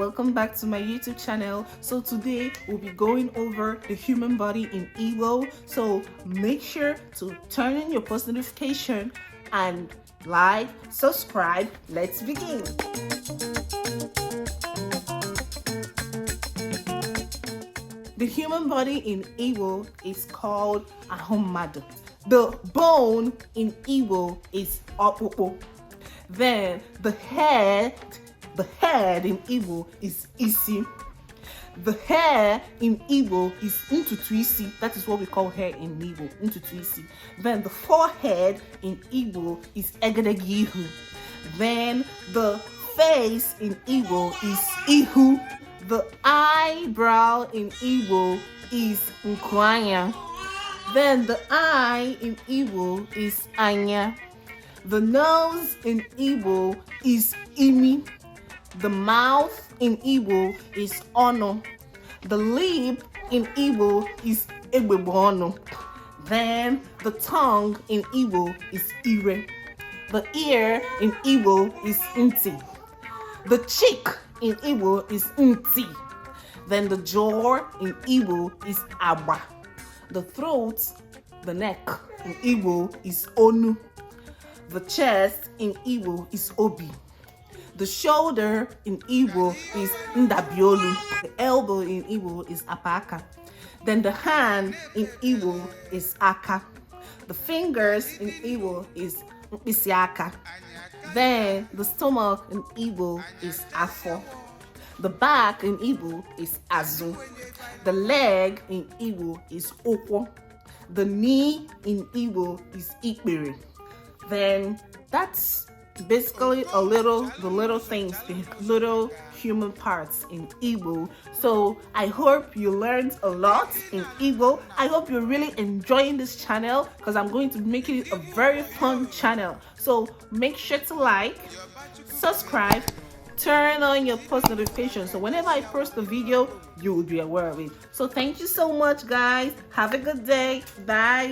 welcome back to my YouTube channel. So today we'll be going over the human body in Igbo. So make sure to turn on your post notification and like, subscribe. Let's begin. The human body in Igbo is called ahomadu. The bone in Igbo is ọkpụkpụ. Then the head in Igbo is isi. The hair in Igbo is ntutu isi. That is what we call hair in Igbo, ntutu isi. Then the forehead in Igbo is egedege ihu. Then the face in Igbo is ihu. The eyebrow in Igbo is nkwanya. Then the eye in Igbo is anya. The nose in Igbo is imi. The mouth in Igbo is ono. The lip in Igbo is egbebono. Then the tongue in Igbo is ire. The ear in Igbo is nti. The cheek in Igbo is nti. Then the jaw in Igbo is agba. The throat, the neck in Igbo is onu. The chest in Igbo is obi. The shoulder in Igbo is ndabiolu. The elbow in Igbo is apaka. Then the hand in Igbo is aka. The fingers in Igbo is mkpisiaka. Then the stomach in Igbo is afo. The back in Igbo is azu. The leg in Igbo is okwo. The knee in Igbo is ikpere. Then that's basically the little things, the little human parts in Igbo. So I hope you learned a lot in Igbo. I hope you're really enjoying this channel because I'm going to make it a very fun channel. So make sure to like, subscribe, turn on your post notifications so whenever I post a video, you will be aware of it. So thank you so much, guys. Have a good day. Bye.